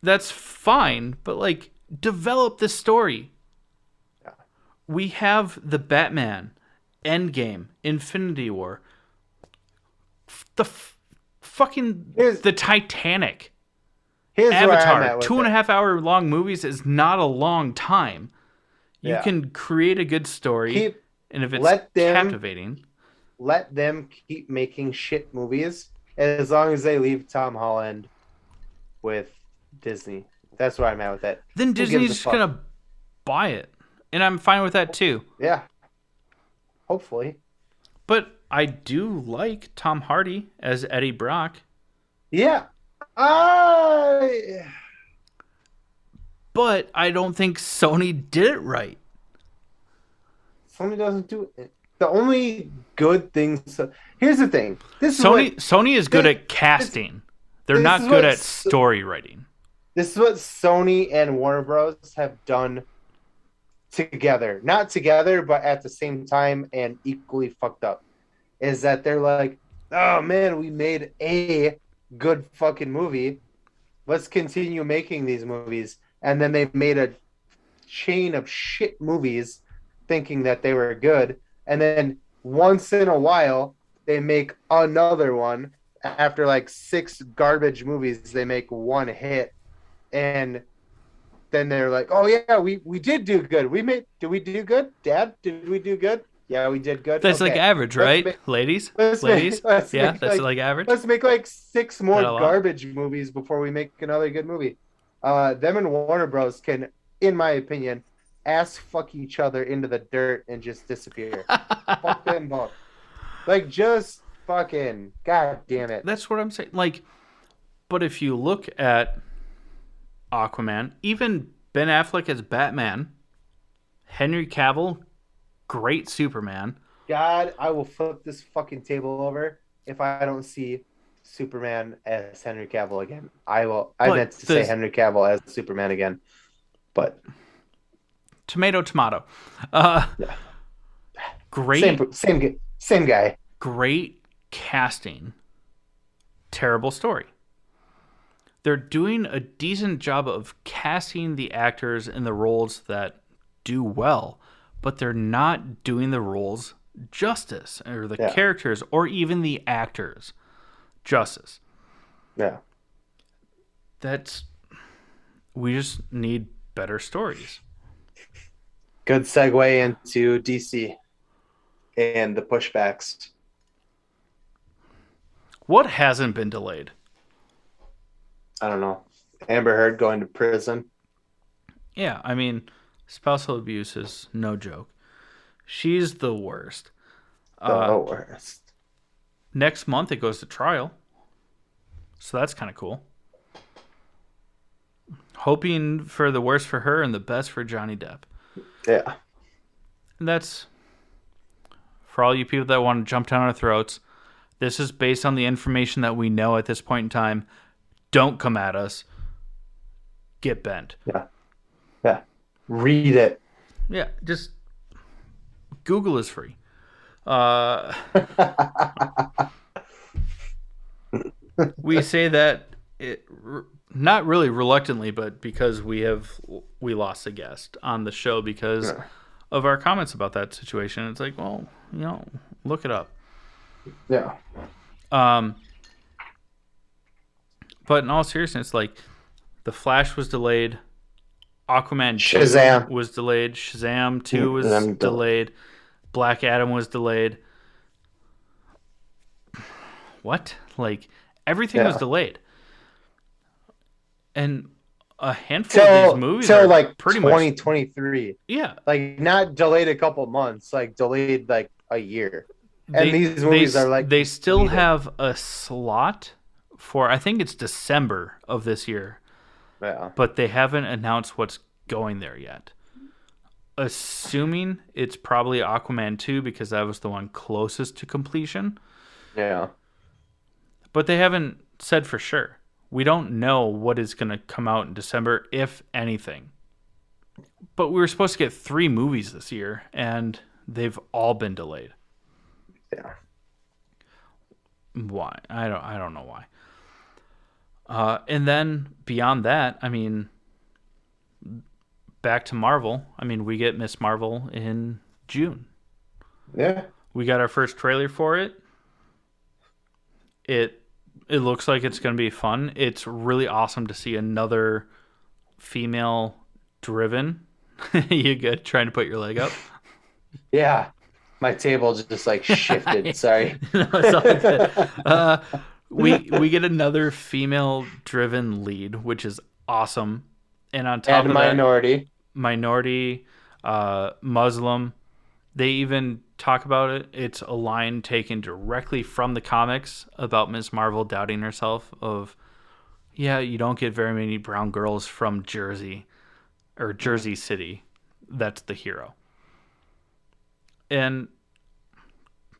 that's fine, but like develop the story. Yeah. We have the Batman, Endgame, Infinity War, fucking the Titanic, Here's where I'm at Avatar. with 2.5 hour long movies is not a long time. You Yeah. can create a good story, and if it's let them- captivating, Let them keep making shit movies as long as they leave Tom Holland with Disney. That's where I'm at with that. then Who gives Disney's a just fuck? gonna buy it, and I'm fine with that too. Yeah. Hopefully. But I do like Tom Hardy as Eddie Brock. Yeah. But I don't think Sony did it right. Sony doesn't do it. The only good thing. Here's the thing. Sony is good at casting. They're this not is good what at story writing. This is what Sony and Warner Bros. Have done together. Not together, but at the same time and equally fucked up. Is that they're like, oh man, we made a good fucking movie. Let's continue making these movies. And then they made a chain of shit movies thinking that they were good. And then once in a while, they make another one. After like 6 garbage movies, they make one hit. And then they're like, oh yeah, we did do good. Did we do good? Dad, did we do good? Yeah, we did good. That's like average, right? Ladies? Ladies? That's like average. Let's make like 6 more That a lot? garbage movies before we make another good movie. Them and Warner Bros. Can, in my opinion, ass fuck each other into the dirt and just disappear. Fuck them both. Like, just fucking, god damn it. That's what I'm saying. Like, but if you look at Aquaman, even Ben Affleck as Batman, Henry Cavill, great Superman. God, I will flip this fucking table over if I don't see Superman as Henry Cavill again. I meant to say Henry Cavill as Superman again. But tomato. Yeah. Great. Same guy. Great casting. Terrible story. They're doing a decent job of casting the actors in the roles that do well, but they're not doing the roles justice, or the characters, or even the actors justice. Yeah. We just need better stories. Good segue into DC and the pushbacks. What hasn't been delayed? I don't know. Amber Heard going to prison. Yeah, I mean, spousal abuse is no joke. She's the worst. The worst. Next month it goes to trial. So that's kind of cool. Hoping for the worst for her and the best for Johnny Depp. Yeah. And that's for all you people that want to jump down our throats. This is based on the information that we know at this point in time. Don't come at us. Get bent. Yeah. Yeah. Read it. Yeah, just Google is free. We say that not really reluctantly, but because we lost a guest on the show because of our comments about that situation. It's like, well, look it up. Yeah. But in all seriousness, like, The Flash was delayed. Aquaman 2 Shazam was delayed. Shazam 2 was delayed. Black Adam was delayed. What? Like, everything was delayed. And a handful of these movies are like pretty 2023. much... Yeah. Like, not delayed a couple months, like delayed like a year. And these movies are like... They still have a slot for, I think it's December of this year. Yeah. But they haven't announced what's going there yet. Assuming it's probably Aquaman 2 because that was the one closest to completion. Yeah. But they haven't said for sure. We don't know what is going to come out in December, if anything. But we were supposed to get 3 movies this year, and they've all been delayed. Yeah. Why? I don't know why. And then beyond that, I mean, back to Marvel. I mean, we get Miss Marvel in June. Yeah. We got our first trailer for it. It looks like it's going to be fun. It's really awesome to see another female driven. You good? Trying to put your leg up? Yeah. My table just like shifted. Sorry. No, it's all good. We get another female driven lead, which is awesome. And on top And of that, minority, Muslim. They even talk about it. It's a line taken directly from the comics about Ms. Marvel doubting herself of, yeah, you don't get very many brown girls from Jersey or Jersey City. That's the hero. And,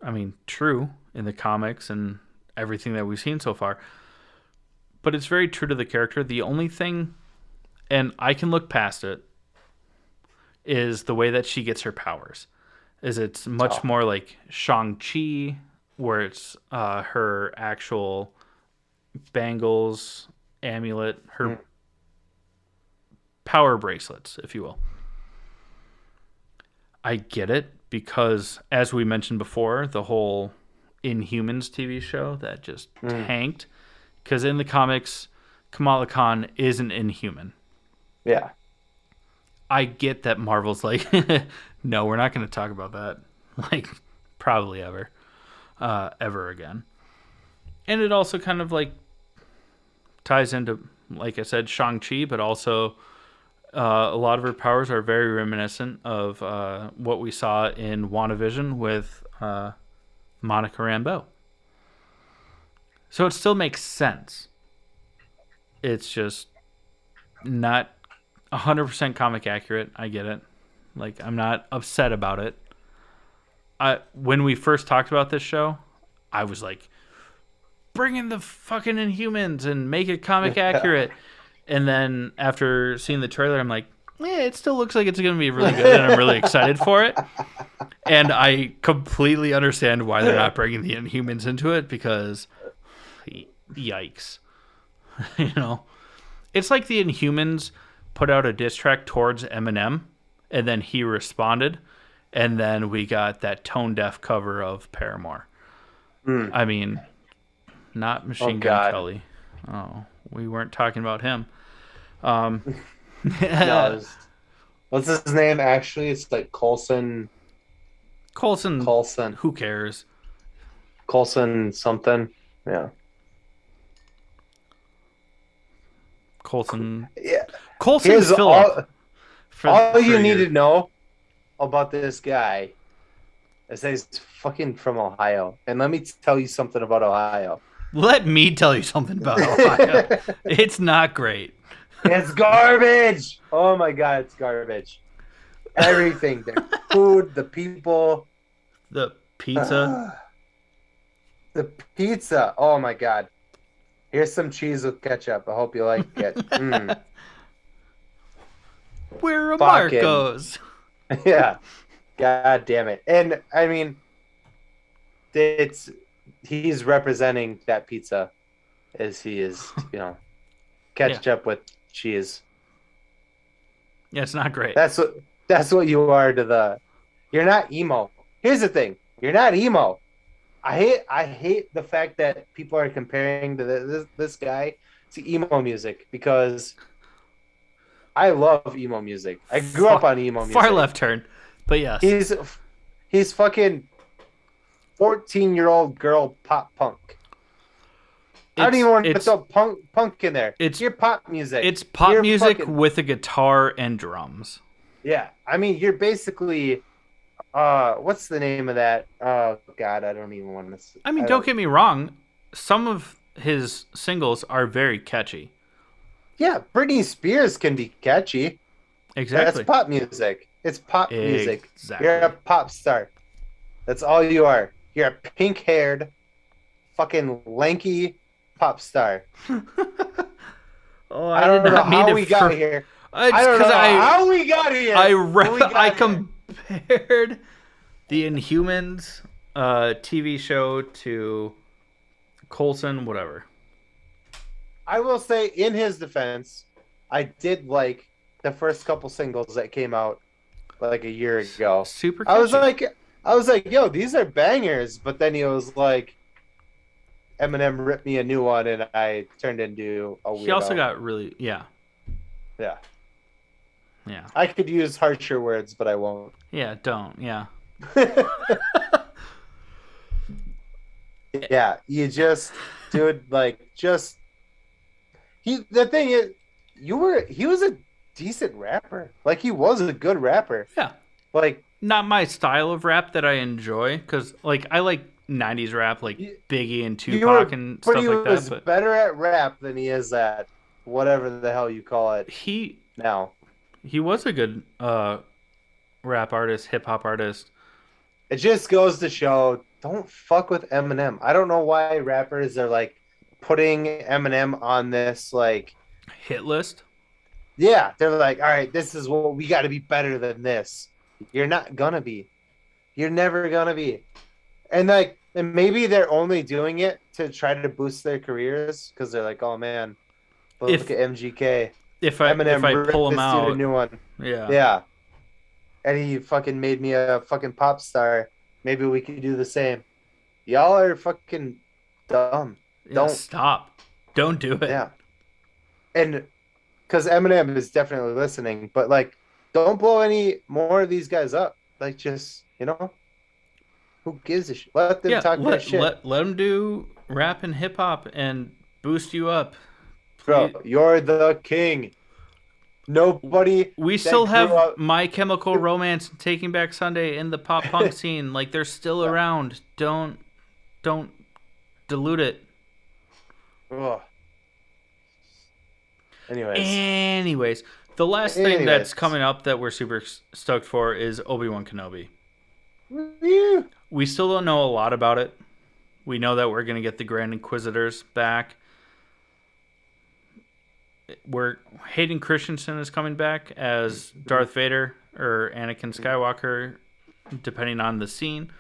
I mean, true in the comics and everything that we've seen so far. But it's very true to the character. The only thing, and I can look past it, is the way that she gets her powers. Is it's much more like Shang-Chi, where it's her actual bangles, amulet, her power bracelets, if you will. I get it, because as we mentioned before, the whole Inhumans TV show that just tanked. Because in the comics, Kamala Khan is an Inhuman. Yeah. I get that Marvel's like, no, we're not going to talk about that. Like, probably ever again. And it also kind of like ties into, like I said, Shang-Chi, but also a lot of her powers are very reminiscent of what we saw in WandaVision with Monica Rambeau. So it still makes sense. It's just not 100% comic accurate. I get it. Like, I'm not upset about it. When we first talked about this show, I was like, bring in the fucking Inhumans and make it comic accurate. And then after seeing the trailer, I'm like, yeah, it still looks like it's going to be really good, and I'm really excited for it. And I completely understand why they're not bringing the Inhumans into it, because yikes. You know? It's like the Inhumans put out a diss track towards Eminem, and then he responded, and then we got that tone-deaf cover of Paramore. I mean, not Machine Gun Kelly. Oh, we weren't talking about him. No, what's his name actually? It's like Coulson. Who cares? Coulson something. Yeah. Coulson. Yeah. Coulson Phillip. All you need to know about this guy is that he's fucking from Ohio. And let me tell you something about Ohio. Let me tell you something about Ohio. It's not great. It's garbage. Oh my God, it's garbage. Everything. The food, the people. The pizza. The pizza. Oh my God. Here's some cheese with ketchup. I hope you like it. Where are Marcos? Yeah. God damn it. And I mean, he's representing that pizza as he is, ketchup with cheese. Yeah, it's not great. That's what you are to you're not emo. Here's the thing. You're not emo. I hate the fact that people are comparing to this guy to emo music, because I love emo music. I grew up on emo music. Far left turn, but yes. He's fucking 14-year-old girl pop punk. I don't even want to throw punk in there. It's your pop music. It's pop music with a guitar and drums. Yeah. I mean, you're basically... what's the name of that? Oh, God, I don't even want to... I mean, don't get me wrong. Some of his singles are very catchy. Yeah, Britney Spears can be catchy. That's Exactly. pop music. It's pop music. You're a Exactly. pop star. That's all you are. You're a pink-haired, fucking lanky pop star. Oh, I I did don't know not mean how to. we got here. I It's don't because know I how we got here, but we I got here. compared the Inhumans TV show to Coulson, whatever. I will say, in his defense, I did like the first couple singles that came out like a year ago. Super I was catchy. like, I was like, yo, these are bangers. But then he was like, Eminem ripped me a new one, and I turned into a He also weirdo. got really, yeah, Yeah, yeah, I could use harsher words, but I won't. yeah. Don't, yeah. Yeah, you just, dude, like, just he. The thing is, he was a decent rapper. Like, he was a good rapper. Yeah, Like, not my style of rap that I enjoy because, like, I like '90s rap, like you, Biggie and you Tupac were, and but stuff he like that. was But better at rap than he is at whatever the hell you call it he now. he was a good rap artist, hip hop artist. It just goes to show, don't fuck with Eminem. I don't know why rappers are like putting Eminem on this, like, Hit list. yeah, they're like, all right, this is what we got to be better than this. You're not gonna be. You're never gonna be. And like, and maybe they're only doing it to try to boost their careers because they're like, oh man, look If at MGK. if Eminem I ripped pull him this dude a out, new one. yeah, Yeah, and he fucking made me a fucking pop star. Maybe we could do the same. Y'all are fucking dumb. yeah. Don't. Stop. Don't do it. Yeah, and because Eminem is definitely listening, but like, don't blow any more of these guys up. Like, just, who gives a shit? Let them Yeah, talk their let shit, let let him do rap and hip hop and boost you up. bro. Please. You're the king. Nobody We that still grew have up. My Chemical Romance and Taking Back Sunday in the pop punk scene. Like they're still around. Don't dilute it. Ugh. Anyways, Anyways, the last thing that's anyways, coming up that we're super stoked for is Obi-Wan Kenobi. Woo. We still don't know a lot about it. We know that we're going to get the Grand Inquisitors back. We're Hayden Christensen is coming back as Darth Vader or Anakin Skywalker, depending on the scene.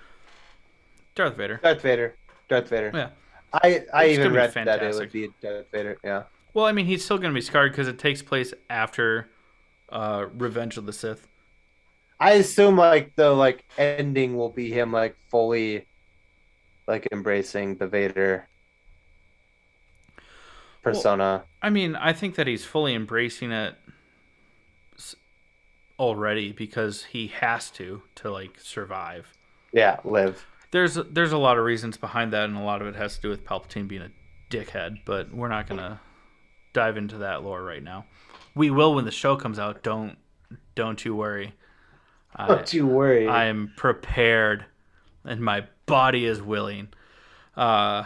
Darth Vader. Darth Vader. Darth Vader. Yeah. I It's even gonna be read that it fantastic. would be Darth Vader. Yeah. Well, I mean, he's still going to be scarred because it takes place after Revenge of the Sith. I assume like the like ending will be him like fully like embracing the Vader Well, persona. I mean, I think that he's fully embracing it already because he has to like survive. Yeah, live. There's a lot of reasons behind that, and a lot of it has to do with Palpatine being a dickhead. But we're not gonna dive into that lore right now. We will when the show comes out. Don't you worry. I Don't you worry. I am prepared, and my body is willing. Uh,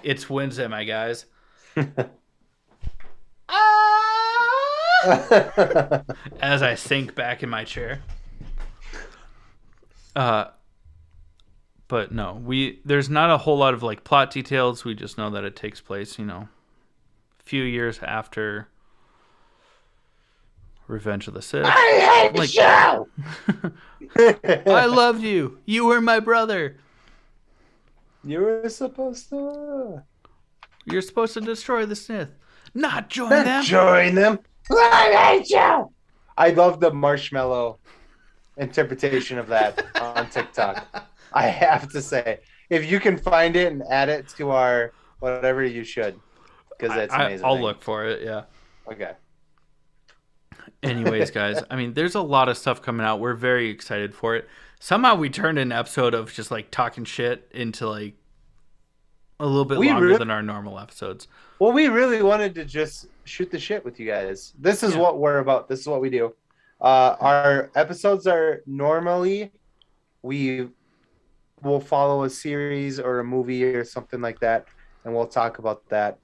it's Wednesday, my guys. As I sink back in my chair. But no, there's not a whole lot of like plot details. We just know that it takes place, a few years after Revenge of the Sith. I hate Like- show. I loved you. You were my brother. You were supposed to You're supposed to destroy the Sith, not join them. join them. I hate you. I love the marshmallow interpretation of that on TikTok. I have to say, if you can find it and add it to our whatever, you should, because that's amazing. I'll look for it. Yeah. Okay. Anyways, guys, I mean, there's a lot of stuff coming out. We're very excited for it. Somehow we turned an episode of just like talking shit into like a little bit longer than our normal episodes. Well, we really wanted to just shoot the shit with you guys. This is what we're about. This is what we do. Our episodes are normally we will follow a series or a movie or something like that, and we'll talk about that.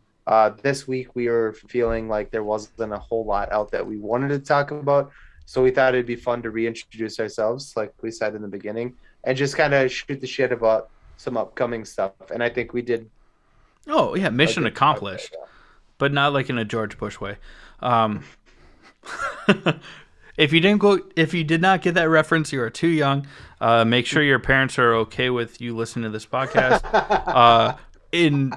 This week we were feeling like there wasn't a whole lot out that we wanted to talk about, so we thought it'd be fun to reintroduce ourselves, like we said in the beginning, and just kind of shoot the shit about some upcoming stuff. And I think we did Oh yeah, a mission good job there. accomplished, but not like in a George Bush way. Um, if you did not get that reference, you are too young. Make sure your parents are okay with you listening to this podcast. In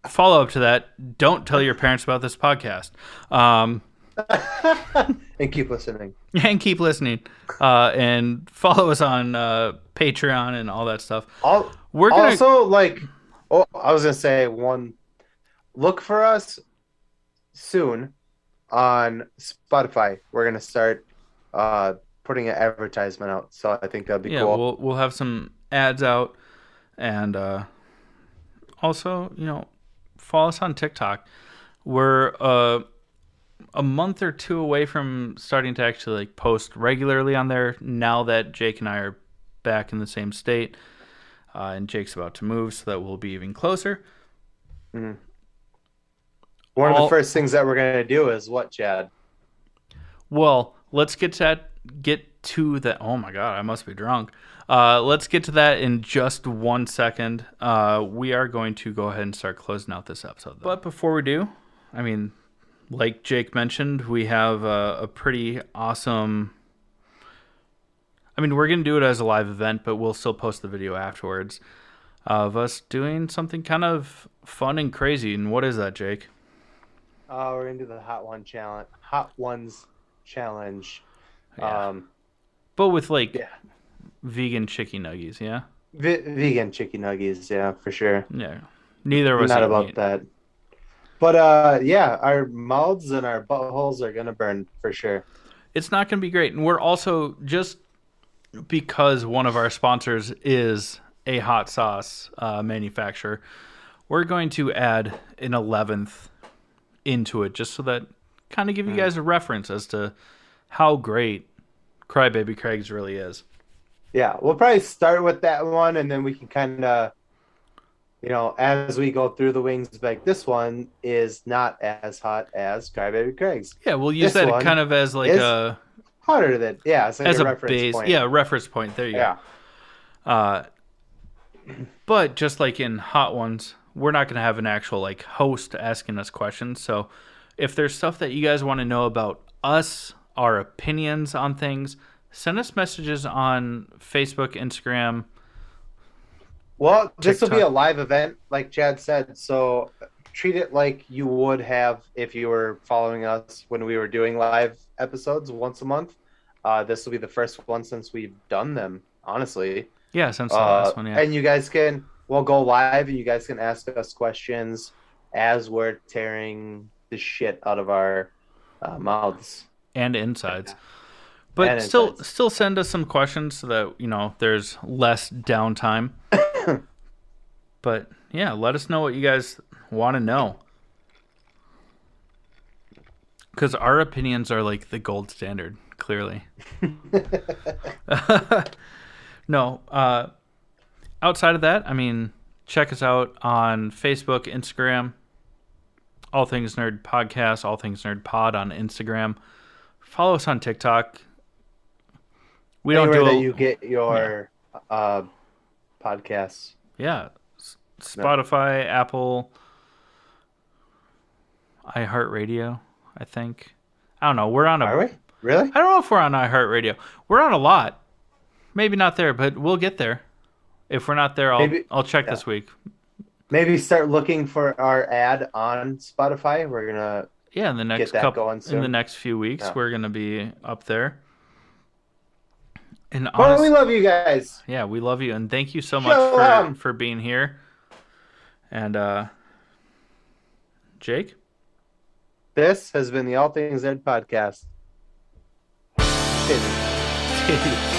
follow up to that, don't tell your parents about this podcast. And keep listening. And keep listening. And follow us on Patreon and all that stuff. We're gonna Also, like, oh, I was gonna say look for us soon on Spotify. We're gonna start putting an advertisement out, so I think that'd be cool. we'll have some ads out, and also follow us on TikTok. We're a month or two away from starting to actually like post regularly on there. Now that Jake and I are back in the same state, and Jake's about to move, so that we'll be even closer. Mhm. One of the first things that we're gonna do is what, Chad? Well, let's get to that. Oh my god, I must be drunk. Let's get to that in just 1 second. We are going to go ahead and start closing out this episode, though. But before we do, I mean, like Jake mentioned, we have a pretty awesome. I mean, we're going to do it as a live event, but we'll still post the video afterwards of us doing something kind of fun and crazy. And what is that, Jake? We're gonna do the Hot Ones challenge. Yeah. But with like vegan chicken nuggies, yeah? Vegan chicken nuggies, yeah, for sure. Yeah. Neither of us Not eat about meat. that. But yeah, our mouths and our buttholes are gonna burn for sure. It's not going to be great. And we're also, just because one of our sponsors is a hot sauce manufacturer, we're going to add an 11th into it, just so that kind of give you guys a reference as to how great Crybaby Craig's really is. Yeah, we'll probably start with that one, and then we can kind of, as we go through the wings, like this one is not as hot as Crybaby Craig's. Yeah, we'll use This that one kind of as like a hotter than it's like as a a reference base. point. Yeah, reference point. There you Yeah. go. But just like in Hot Ones, we're not going to have an actual like host asking us questions. So if there's stuff that you guys want to know about us, our opinions on things, send us messages on Facebook, Instagram. Well, this will be TikTok. a live event, like Chad said. So treat it like you would have if you were following us when we were doing live episodes once a month. This will be the first one since we've done them, honestly. Yeah, since the last one, yeah. And we'll go live and you guys can ask us questions as we're tearing the shit out of our mouths. And insides. But And still insides. still send us some questions so that, there's less downtime. But yeah, let us know what you guys want to know. Because our opinions are like the gold standard, clearly. No, outside of that, I mean, check us out on Facebook, Instagram, All Things Nerd Podcast, All Things Nerd Pod on Instagram. Follow us on TikTok. We don't Anywhere do that you get your podcasts. Yeah, Spotify, Apple, iHeartRadio, I think. I don't know. We're on Are we? Really? I don't know if we're on iHeartRadio. We're on a lot. Maybe not there, but we'll get there. If we're not there, I'll check this week. Maybe start looking for our ad on Spotify. We're gonna in the next get that going soon. in the next few weeks, we're gonna be up there. And well, we love you guys. Yeah, we love you, and thank you so much for being here. And Jake, this has been the All Things Nerd podcast. Titties.